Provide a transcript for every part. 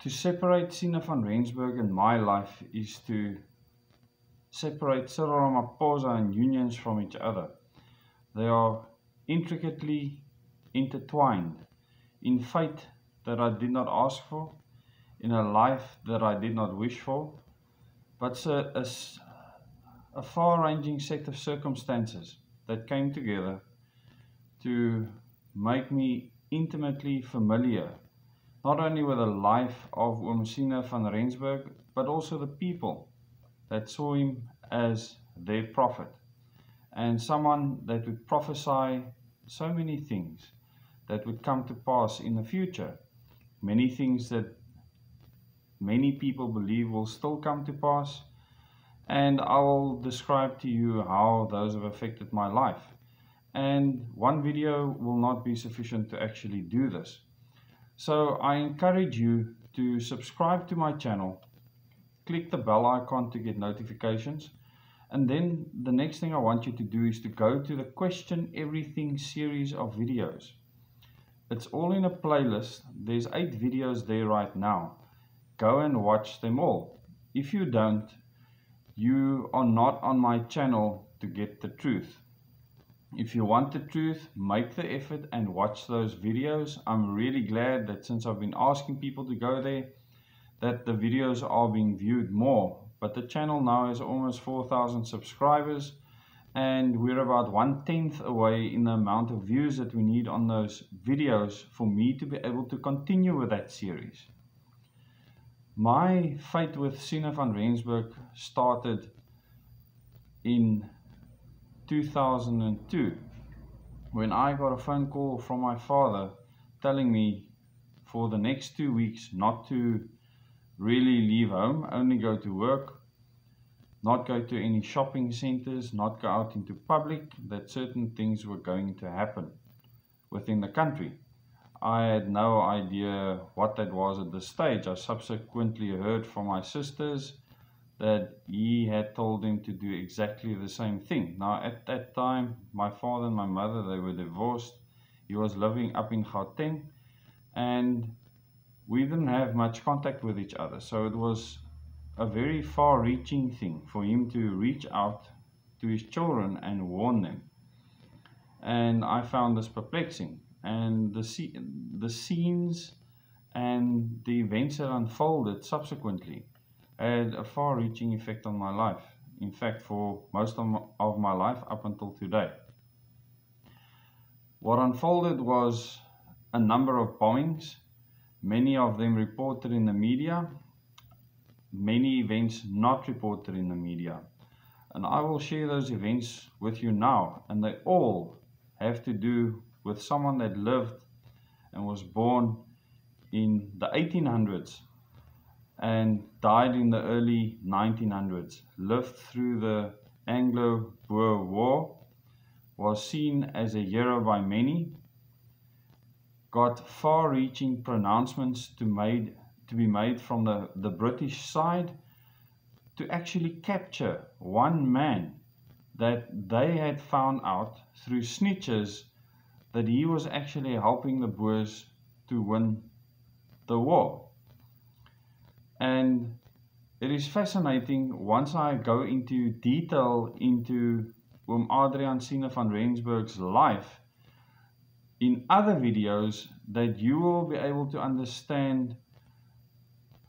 To separate Sina van Rensburg and my life is to separate Cyril Ramaphosa and unions from each other. They are intricately intertwined in fate that I did not ask for, in a life that I did not wish for, but a far-ranging set of circumstances that came together to make me intimately familiar, not only with the life of Sina van Rensburg, but also the people that saw him as their prophet, and someone that would prophesy so many things that would come to pass in the future, many things that many people believe will still come to pass, and I will describe to you how those have affected my life. And one video will not be sufficient to actually do this. So I encourage you to subscribe to my channel, click the bell icon to get notifications, and then the next thing I want you to do is to go to the Question Everything series of videos. It's all in a playlist. There's 8 videos there right now. Go and watch them all. If you don't, you are not on my channel to get the truth. If you want the truth, make the effort and watch those videos. I'm really glad that since I've been asking people to go there, that the videos are being viewed more. But the channel now has almost 4,000 subscribers, and we're about 1/10 away in the amount of views that we need on those videos for me to be able to continue with that series. My fight with Sina van Rensburg started in 2002 when I got a phone call from my father telling me for the next 2 weeks not to really leave home, only go to work, not go to any shopping centers, not go out into public, that certain things were going to happen within the country. I had no idea what that was at this stage. I subsequently heard from my sisters that he had told him to do exactly the same thing. Now at that time, my father and my mother, they were divorced. He was living up in Gauteng, and we didn't have much contact with each other. So it was a very far-reaching thing for him to reach out to his children and warn them. And I found this perplexing. And the scenes and the events that unfolded subsequently had a far-reaching effect on my life. In fact, for most of my life up until today. What unfolded was a number of bombings, many of them reported in the media, many events not reported in the media. And I will share those events with you now, and they all have to do with someone that lived and was born in the 1800s and died in the early 1900s, lived through the Anglo-Boer War, was seen as a hero by many, got far-reaching pronouncements to be made from the British side to actually capture one man that they had found out through snitches that he was actually helping the Boers to win the war. And it is fascinating once I go into detail into Adriaan Sina van Rensburg's life in other videos, that you will be able to understand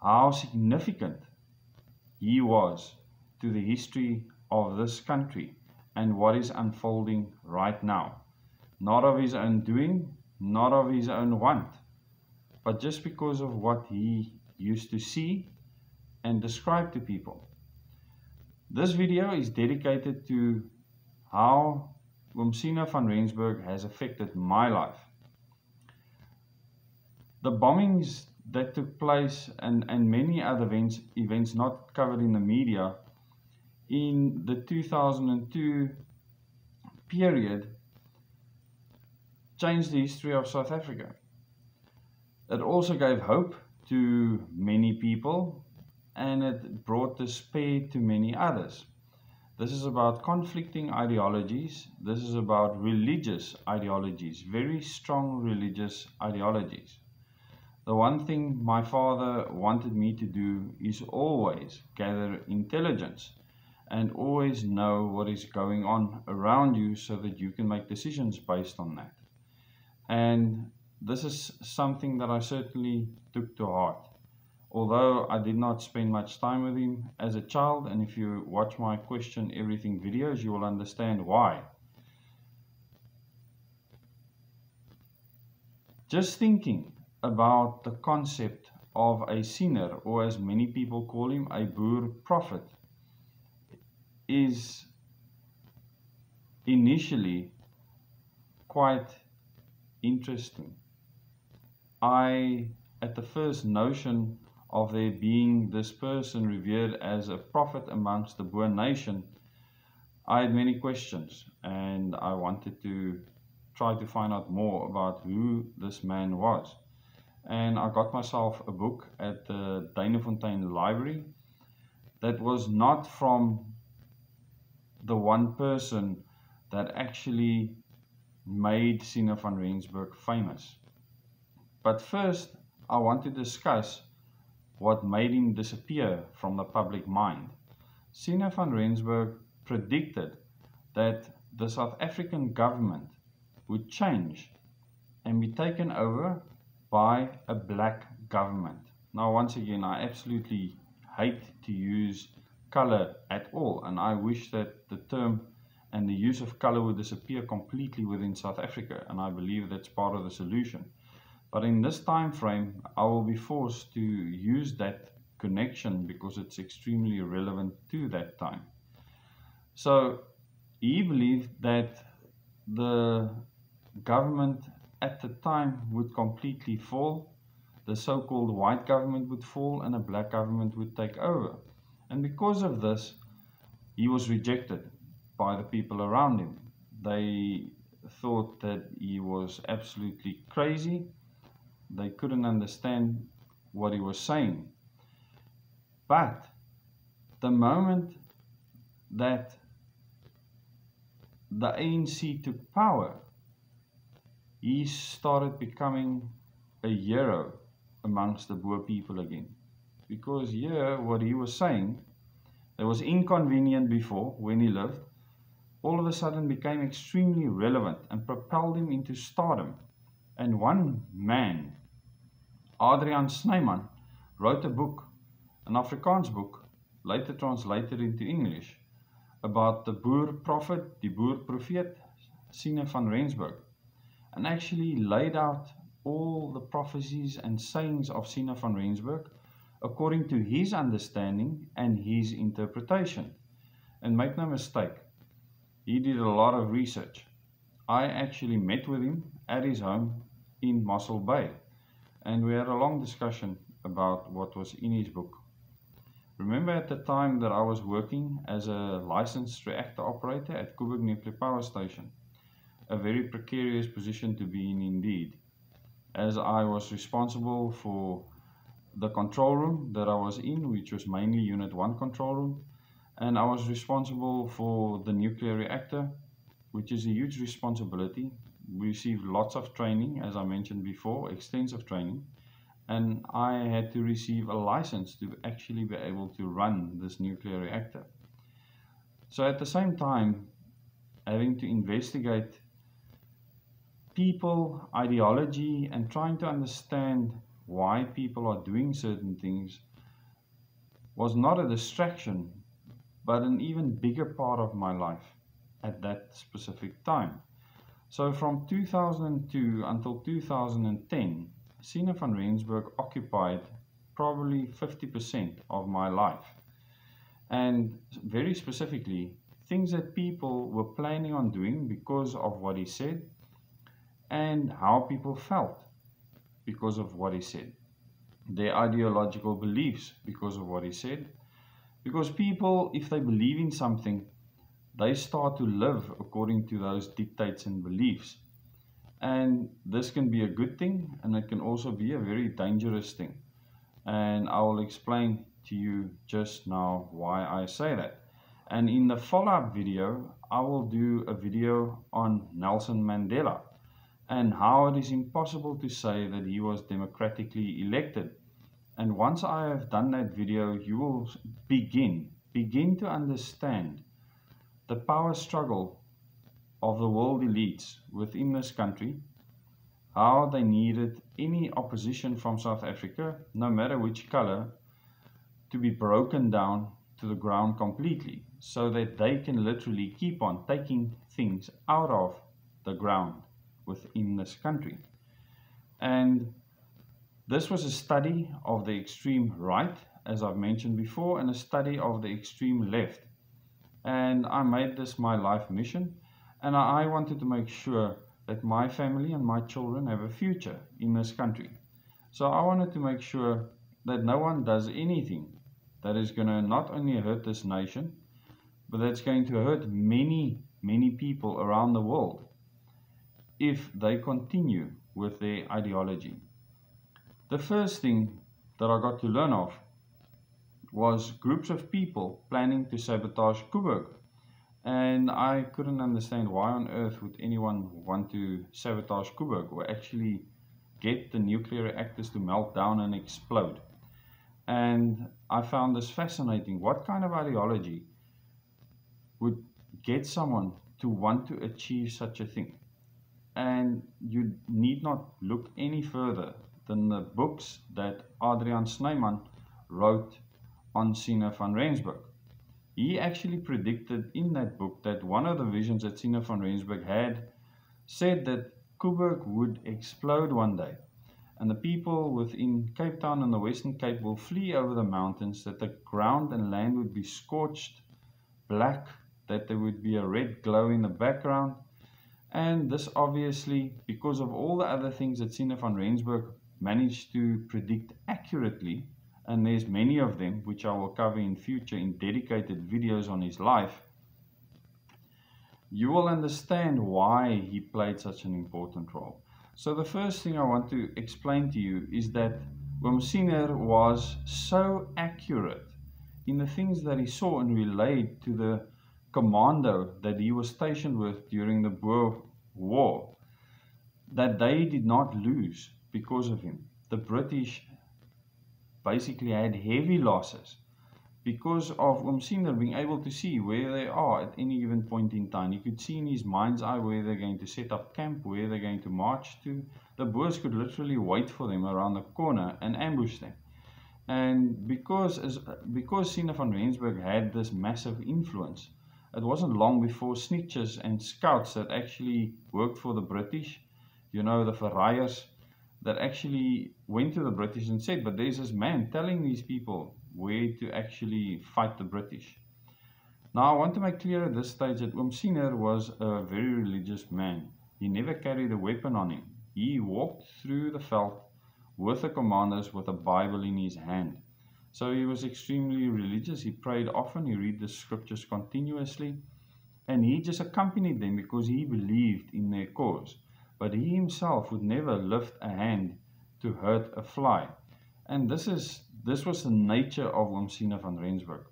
how significant he was to the history of this country and what is unfolding right now. Not of his own doing, not of his own want, but just because of what he used to see and describe to people. This video is dedicated to how Sina van Rensburg has affected my life. The bombings that took place and many other events not covered in the media in the 2002 period changed the history of South Africa. It also gave hope to many people, and it brought despair to many others. This is about conflicting ideologies. This is about religious ideologies, very strong religious ideologies. The one thing my father wanted me to do is always gather intelligence and always know what is going on around you so that you can make decisions based on that. And this is something that I certainly took to heart. Although I did not spend much time with him as a child, and if you watch my Question Everything videos, you will understand why. Just thinking about the concept of a siener, or as many people call him, a boer prophet, is initially quite interesting. At the first notion of there being this person revered as a prophet amongst the Boer nation, I had many questions and I wanted to try to find out more about who this man was. And I got myself a book at the Duinefontein Library that was not from the one person that actually made Siener van Rensburg famous. But first, I want to discuss what made him disappear from the public mind. Siener van Rensburg predicted that the South African government would change and be taken over by a black government. Now, once again, I absolutely hate to use color at all, and I wish that the term and the use of color would disappear completely within South Africa, and I believe that's part of the solution. But in this time frame, I will be forced to use that connection because it's extremely relevant to that time. So he believed that the government at the time would completely fall, the so-called white government would fall, and a black government would take over. And because of this, he was rejected by the people around him. They thought that he was absolutely crazy. They couldn't understand what he was saying. But the moment that the ANC took power, he started becoming a hero amongst the Boer people again. Because here, what he was saying, that was inconvenient before when he lived, all of a sudden became extremely relevant and propelled him into stardom. And one man, Adrian Snyman, wrote a book, an Afrikaans book, later translated into English, about the Boer prophet, the Boer profeet, Siener van Rensburg, and actually laid out all the prophecies and sayings of Siener van Rensburg according to his understanding and his interpretation. And make no mistake, he did a lot of research. I actually met with him at his home in Mossel Bay, and we had a long discussion about what was in his book. Remember at the time that I was working as a licensed reactor operator at Koeberg Nuclear Power Station, a very precarious position to be in indeed, as I was responsible for the control room that I was in, which was mainly Unit 1 control room, and I was responsible for the nuclear reactor, which is a huge responsibility. We received lots of training, as I mentioned before, extensive training, and I had to receive a license to actually be able to run this nuclear reactor. So at the same time, having to investigate people, ideology, and trying to understand why people are doing certain things was not a distraction, but an even bigger part of my life at that specific time. So from 2002 until 2010, Siener van Rensburg occupied probably 50% of my life. And very specifically, things that people were planning on doing because of what he said, and how people felt because of what he said. Their ideological beliefs because of what he said. Because people, if they believe in something, they start to live according to those dictates and beliefs. And this can be a good thing, and it can also be a very dangerous thing. And I will explain to you just now why I say that. And in the follow-up video, I will do a video on Nelson Mandela, and how it is impossible to say that he was democratically elected. And once I have done that video, you will begin to understand the power struggle of the world elites within this country, how they needed any opposition from South Africa, no matter which color, to be broken down to the ground completely, so that they can literally keep on taking things out of the ground within this country. And this was a study of the extreme right, as I've mentioned before, and a study of the extreme left. And I made this my life mission, and I wanted to make sure that my family and my children have a future in this country. So I wanted to make sure that no one does anything that is going to not only hurt this nation, but that's going to hurt many, many people around the world if they continue with their ideology. The first thing that I got to learn of was groups of people planning to sabotage Koeberg. And I couldn't understand why on earth would anyone want to sabotage Koeberg or actually get the nuclear reactors to melt down and explode. And I found this fascinating. What kind of ideology would get someone to want to achieve such a thing? And you need not look any further than the books that Adrian Snyman wrote on Siener van Rensburg. He actually predicted in that book that one of the visions that Siener van Rensburg had said that Koeberg would explode one day, and the people within Cape Town and the Western Cape will flee over the mountains, that the ground and land would be scorched black, that there would be a red glow in the background. And this obviously, because of all the other things that Siener van Rensburg managed to predict accurately, and there's many of them which I will cover in future in dedicated videos on his life, you will understand why he played such an important role. So the first thing I want to explain to you is that Oom Siener was so accurate in the things that he saw and relayed to the commando that he was stationed with during the Boer War, that they did not lose because of him. The British basically had heavy losses because of Oom Siener being able to see where they are at any given point in time. He could see in his mind's eye where they're going to set up camp, where they're going to march to. The Boers could literally wait for them around the corner and ambush them. And because Siener van Rensburg had this massive influence, it wasn't long before snitches and scouts that actually worked for the British, you know, the verraaiers, that actually went to the British and said, but there's this man telling these people where to actually fight the British. Now I want to make clear at this stage that Oom Siener was a very religious man. He never carried a weapon on him. He walked through the veld with the commandos with a Bible in his hand. So he was extremely religious. He prayed often, he read the scriptures continuously, and he just accompanied them because he believed in their cause. But he himself would never lift a hand to hurt a fly. And this was the nature of Oom Siener van Rensburg.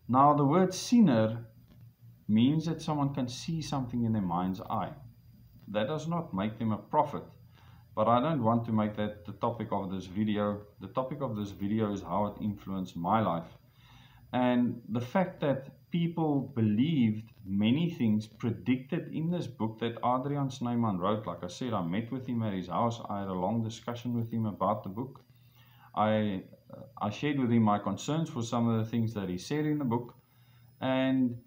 Now the word Siener means that someone can see something in their mind's eye. That does not make them a prophet. But I don't want to make that the topic of this video. The topic of this video is how it influenced my life. And the fact that people believed many things predicted in this book that Adrian Snyman wrote. Like I said, I met with him at his house. I had a long discussion with him about the book. I shared with him my concerns for some of the things that he said in the book. And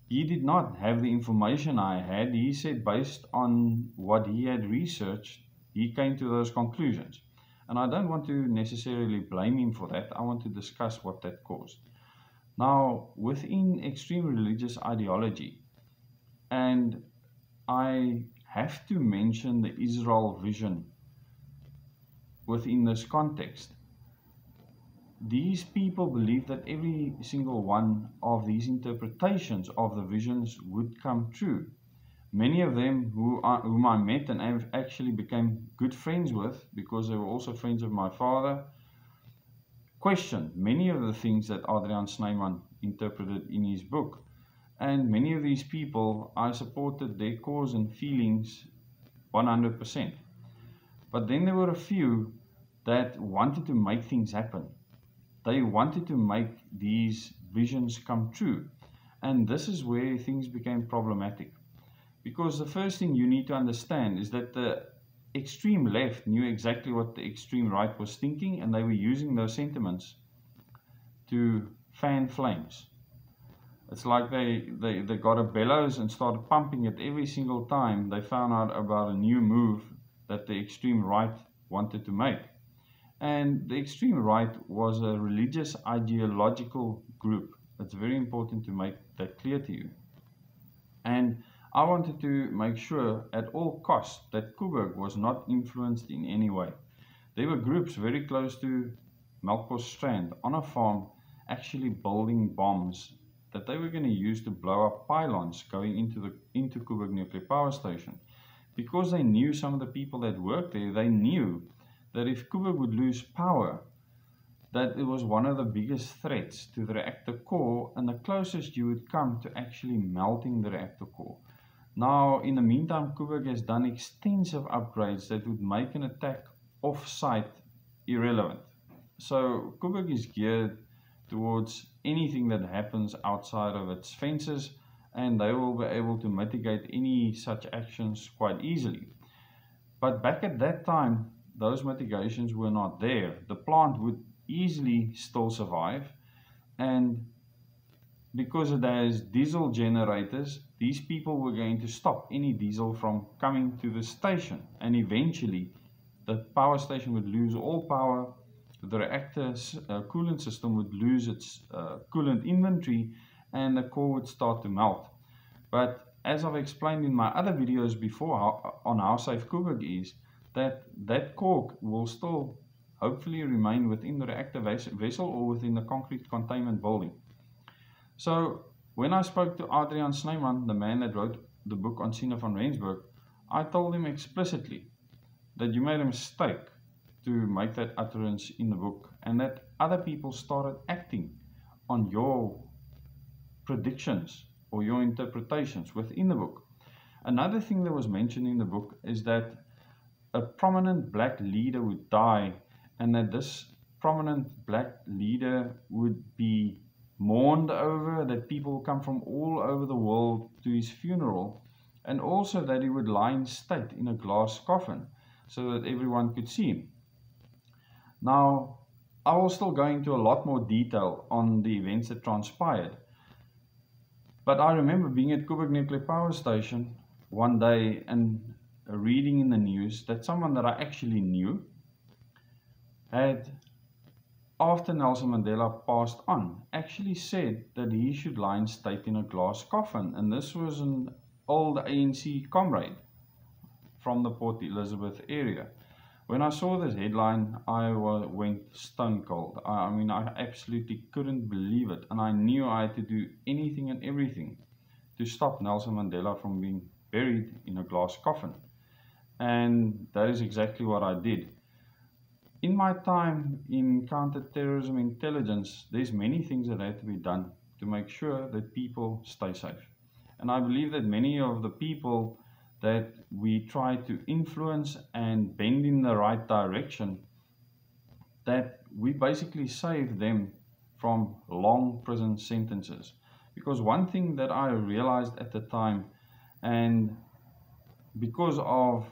he did not have the information I had. He said based on what he had researched, he came to those conclusions. And I don't want to necessarily blame him for that. I want to discuss what that caused. Now, within extreme religious ideology, and I have to mention the Israel vision within this context, these people believe that every single one of these interpretations of the visions would come true. Many of them whom I met and have actually became good friends with, because they were also friends of my father, questioned many of the things that Adrian Snyman interpreted in his book. And many of these people, I supported their cause and feelings 100%. But then there were a few that wanted to make things happen. They wanted to make these visions come true. And this is where things became problematic. Because the first thing you need to understand is that the extreme left knew exactly what the extreme right was thinking, and they were using those sentiments to fan flames. It's like they got a bellows and started pumping it every single time they found out about a new move that the extreme right wanted to make. And the extreme right was a religious ideological group. It's very important to make that clear to you. And I wanted to make sure at all costs that Koeberg was not influenced in any way. There were groups very close to Melkbosstrand on a farm actually building bombs that they were going to use to blow up pylons going into Koeberg Nuclear Power Station. Because they knew some of the people that worked there, they knew that if Koeberg would lose power, that it was one of the biggest threats to the reactor core and the closest you would come to actually melting the reactor core. Now, in the meantime, Koeberg has done extensive upgrades that would make an attack off-site irrelevant. So Koeberg is geared towards anything that happens outside of its fences, and they will be able to mitigate any such actions quite easily. But back at that time, those mitigations were not there. The plant would easily still survive, and because it has diesel generators, these people were going to stop any diesel from coming to the station, and eventually the power station would lose all power. The reactor's coolant system would lose its coolant inventory, and the core would start to melt. But as I've explained in my other videos before on how safe Koeberg is, that core will still hopefully remain within the reactor vessel or within the concrete containment building. So when I spoke to Adrian Snyman, the man that wrote the book on Siener van Rensburg, I told him explicitly that you made a mistake to make that utterance in the book, and that other people started acting on your predictions or your interpretations within the book. Another thing that was mentioned in the book is that a prominent black leader would die, and that this prominent black leader would be mourned over, that people come from all over the world to his funeral, and also that he would lie in state in a glass coffin so that everyone could see him. Now, I will still go into a lot more detail on the events that transpired, but I remember being at Koeberg Nuclear Power Station one day and reading in the news that someone that I actually knew had, after Nelson Mandela passed on, actually said that he should lie in state in a glass coffin. And this was an old ANC comrade from the Port Elizabeth area. When I saw this headline, I went stone cold. I mean, I absolutely couldn't believe it. And I knew I had to do anything and everything to stop Nelson Mandela from being buried in a glass coffin. And that is exactly what I did. In my time in counter-terrorism intelligence, there's many things that had to be done to make sure that people stay safe. And I believe that many of the people that we try to influence and bend in the right direction, that we basically save them from long prison sentences. Because one thing that I realized at the time, and because of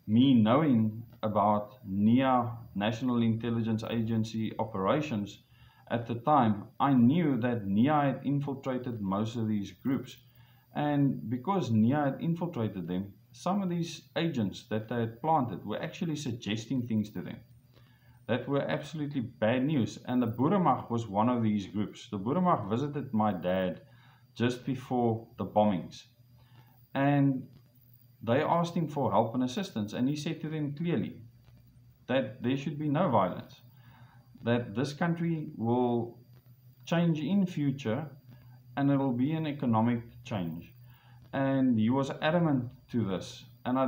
me knowing about NIA, National Intelligence Agency operations at the time, I knew that NIA had infiltrated most of these groups. And because NIA had infiltrated them, some of these agents that they had planted were actually suggesting things to them that were absolutely bad news. And the Boeramag was one of these groups. The Boeramag visited my dad just before the bombings, and they asked him for help and assistance, and he said to them clearly that there should be no violence, that this country will change in future, and it will be an economic change. And he was adamant to this.